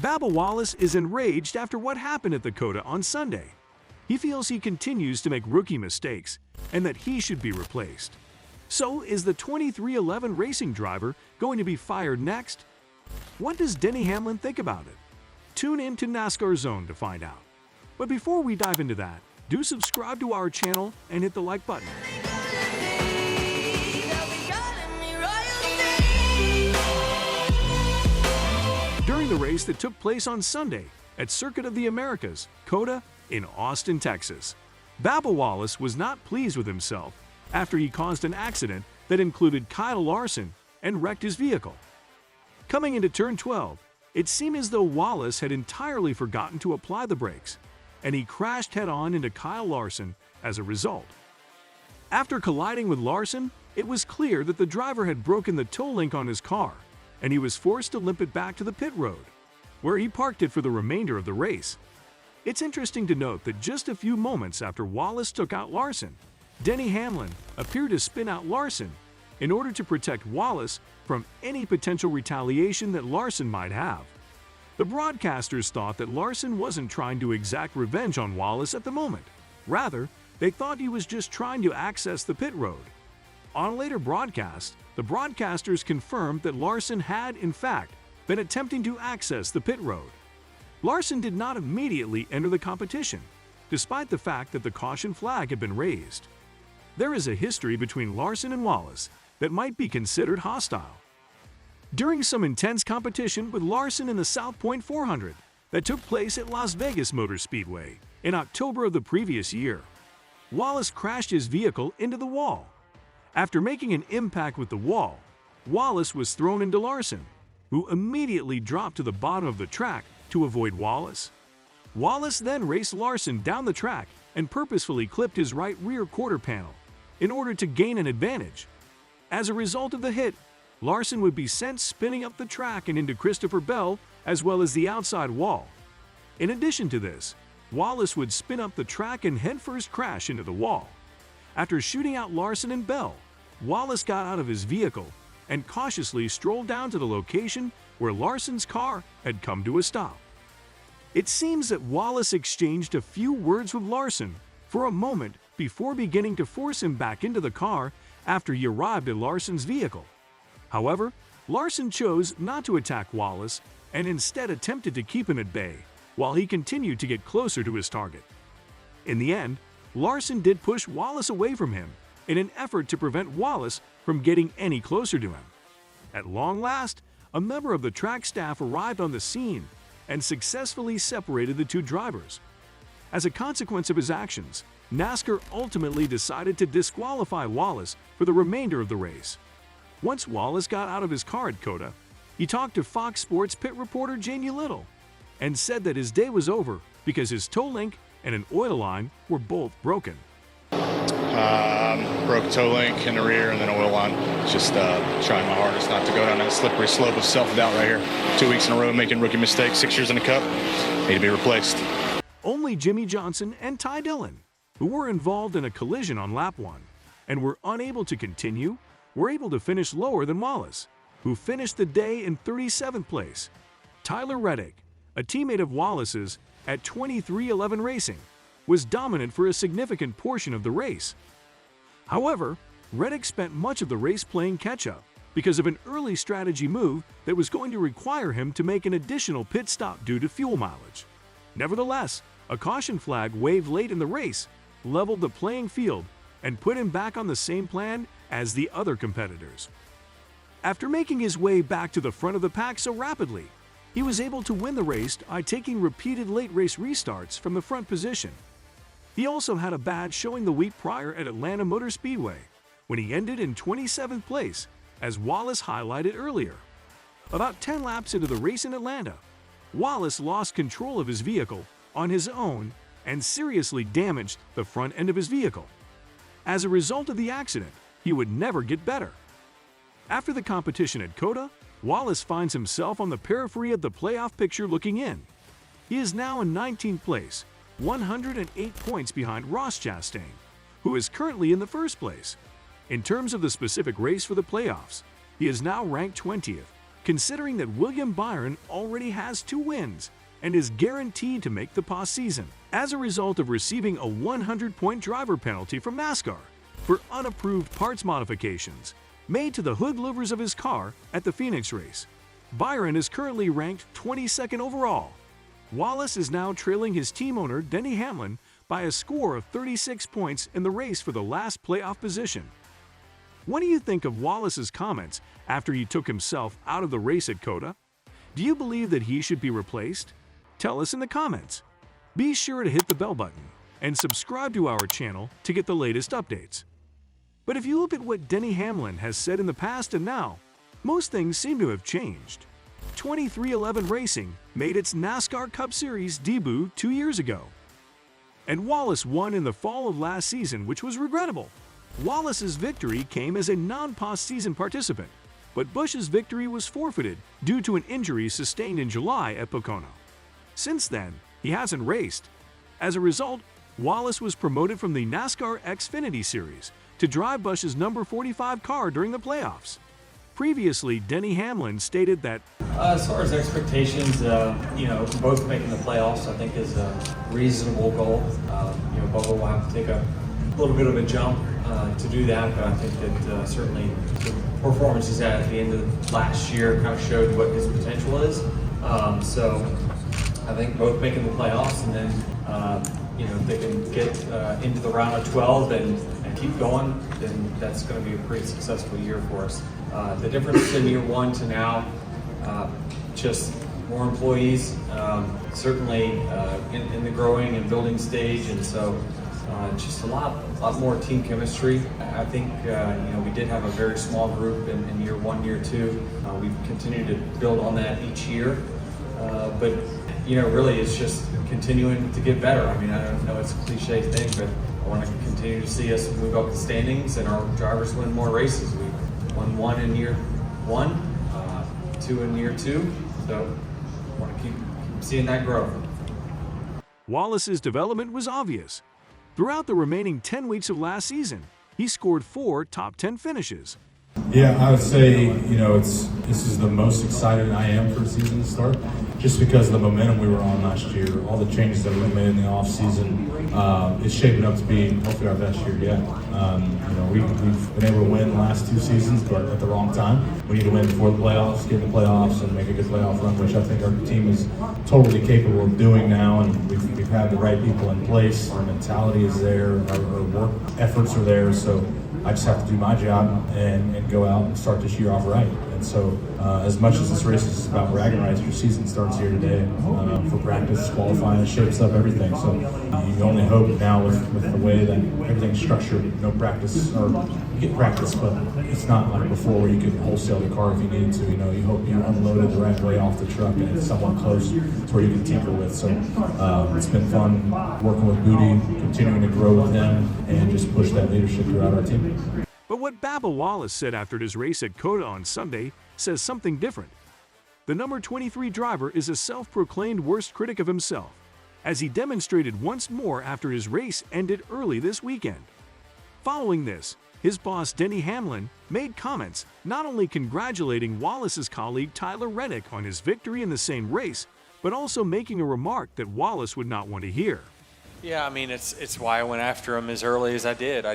Bubba Wallace is enraged after what happened at the COTA on Sunday. He feels he continues to make rookie mistakes and that he should be replaced. So, is the 2311 racing driver going to be fired next? What does Denny Hamlin think about it? Tune in to NASCAR Zone to find out. But before we dive into that, do subscribe to our channel and hit the like button. During the race that took place on Sunday at Circuit of the Americas, COTA, in Austin, Texas, Bubba Wallace was not pleased with himself after he caused an accident that included Kyle Larson and wrecked his vehicle. Coming into turn 12, it seemed as though Wallace had entirely forgotten to apply the brakes, and he crashed head-on into Kyle Larson as a result. After colliding with Larson, it was clear that the driver had broken the tow link on his car, and he was forced to limp it back to the pit road, where he parked it for the remainder of the race. It's interesting to note that just a few moments after Wallace took out Larson, Denny Hamlin appeared to spin out Larson in order to protect Wallace from any potential retaliation that Larson might have. The broadcasters thought that Larson wasn't trying to exact revenge on Wallace at the moment. Rather, they thought he was just trying to access the pit road. On a later broadcast, the broadcasters confirmed that Larson had, in fact, been attempting to access the pit road. Larson did not immediately enter the competition, despite the fact that the caution flag had been raised. There is a history between Larson and Wallace that might be considered hostile. During some intense competition with Larson in the South Point 400 that took place at Las Vegas Motor Speedway in October of the previous year, Wallace crashed his vehicle into the wall. After making an impact with the wall, Wallace was thrown into Larson, who immediately dropped to the bottom of the track to avoid Wallace. Wallace then raced Larson down the track and purposefully clipped his right rear quarter panel in order to gain an advantage. As a result of the hit, Larson would be sent spinning up the track and into Christopher Bell as well as the outside wall. In addition to this, Wallace would spin up the track and headfirst crash into the wall. After shooting out Larson and Bell, Wallace got out of his vehicle and cautiously strolled down to the location where Larson's car had come to a stop. It seems that Wallace exchanged a few words with Larson for a moment before beginning to force him back into the car after he arrived at Larson's vehicle. However, Larson chose not to attack Wallace and instead attempted to keep him at bay while he continued to get closer to his target. In the end, Larson did push Wallace away from him in an effort to prevent Wallace from getting any closer to him. At long last, a member of the track staff arrived on the scene and successfully separated the two drivers. As a consequence of his actions, NASCAR ultimately decided to disqualify Wallace for the remainder of the race. Once Wallace got out of his car at COTA, he talked to Fox Sports pit reporter Jamie Little and said that his day was over because his tow link and an oil line were both broken. Broke toe link in the rear and then oil line. Just trying my hardest not to go down that slippery slope of self-doubt right here. 2 weeks in a row making rookie mistakes, 6 years in the Cup. Need to be replaced. Only Jimmy Johnson and Ty Dillon, who were involved in a collision on lap 1 and were unable to continue, were able to finish lower than Wallace, who finished the day in 37th place. Tyler Reddick, a teammate of Wallace's at 2311 Racing, was dominant for a significant portion of the race. However, Reddick spent much of the race playing catch-up because of an early strategy move that was going to require him to make an additional pit stop due to fuel mileage. Nevertheless, a caution flag waved late in the race leveled the playing field and put him back on the same plan as the other competitors. After making his way back to the front of the pack so rapidly, he was able to win the race by taking repeated late race restarts from the front position. He also had a badge showing the week prior at Atlanta Motor Speedway, when he ended in 27th place, as Wallace highlighted earlier. About 10 laps into the race in Atlanta, Wallace lost control of his vehicle on his own and seriously damaged the front end of his vehicle. As a result of the accident, he would never get better. After the competition at COTA, Wallace finds himself on the periphery of the playoff picture looking in. He is now in 19th place, 108 points behind Ross Chastain, who is currently in the first place. In terms of the specific race for the playoffs, he is now ranked 20th, considering that William Byron already has 2 wins and is guaranteed to make the postseason as a result of receiving a 100-point driver penalty from NASCAR for unapproved parts modifications made to the hood louvers of his car at the Phoenix race. Byron is currently ranked 22nd overall. Wallace is now trailing his team owner Denny Hamlin by a score of 36 points in the race for the last playoff position. What do you think of Wallace's comments after he took himself out of the race at COTA? Do you believe that he should be replaced? Tell us in the comments. Be sure to hit the bell button and subscribe to our channel to get the latest updates. But if you look at what Denny Hamlin has said in the past and now, most things seem to have changed. 2311 Racing made its NASCAR Cup Series debut 2 years ago. And Wallace won in the fall of last season, which was regrettable. Wallace's victory came as a non-postseason participant, but Busch's victory was forfeited due to an injury sustained in July at Pocono. Since then, he hasn't raced. As a result, Wallace was promoted from the NASCAR Xfinity Series to drive Busch's number 45 car during the playoffs. Previously, Denny Hamlin stated that, as far as expectations, both making the playoffs, I think, is a reasonable goal. Bubba will have to take a little bit of a jump to do that, but I think that certainly the performance he's had at the end of last year kind of showed what his potential is. So I think both making the playoffs, and then if they can get into the round of 12 and keep going, then that's going to be a pretty successful year for us. The difference in year 1 to now, just more employees, certainly in the growing and building stage, and so just a lot more team chemistry. I think we did have a very small group in year 1, year 2. We've continued to build on that each year, but really it's just continuing to get better. I mean, I don't know, it's a cliche thing, but I want to continue to see us move up the standings and our drivers win more races. We won 1 in year 1, 2 in year 2, so I want to keep seeing that grow. Wallace's development was obvious. Throughout the remaining 10 weeks of last season, he scored 4 top 10 finishes. Yeah, I would say, this is the most excited I am for the season to start, just because of the momentum we were on last year, all the changes that we made in the offseason. It's shaping up to be hopefully our best year yet. We've been able to win the last 2 seasons, but at the wrong time. We need to win before the playoffs, get in the playoffs, and make a good playoff run, which I think our team is totally capable of doing now, and we've had the right people in place. Our mentality is there, our work efforts are there, so I just have to do my job and go out and start this year off right. And so as much as this race is about bragging rights, your season starts here today for practice, qualifying, it shapes up everything. So you only hope now with the way that everything's structured, no practice, or you get practice, but it's not like before where you could wholesale the car if you needed to. You hope you unloaded the right way off the truck and it's somewhat close to where you can tinker with. So it's been fun working with Booty, continuing to grow with him, and just push that leadership throughout our team. But what Bubba Wallace said after his race at COTA on Sunday says something different. The number 23 driver is a self-proclaimed worst critic of himself, as he demonstrated once more after his race ended early this weekend. Following this, his boss Denny Hamlin made comments not only congratulating Wallace's colleague Tyler Reddick on his victory in the same race, but also making a remark that Wallace would not want to hear. Yeah, I mean, it's why I went after him as early as I did. I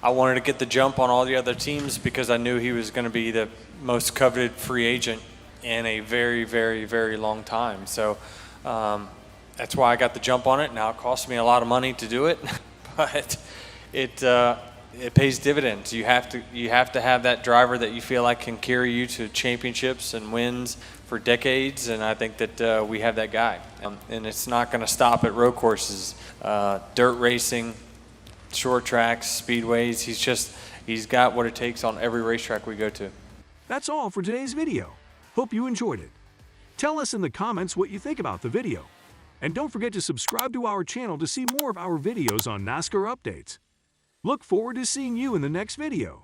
wanted to get the jump on all the other teams because I knew he was going to be the most coveted free agent in a very, very, very long time. So that's why I got the jump on it. Now it costs me a lot of money to do it, but it pays dividends. You have to have that driver that you feel like can carry you to championships and wins for decades, and I think that we have that guy. And it's not going to stop at road courses, dirt racing, short tracks, speedways. He's got what it takes on every racetrack we go to. That's all for today's video. Hope you enjoyed it. Tell us in the comments what you think about the video. And don't forget to subscribe to our channel to see more of our videos on NASCAR updates. Look forward to seeing you in the next video.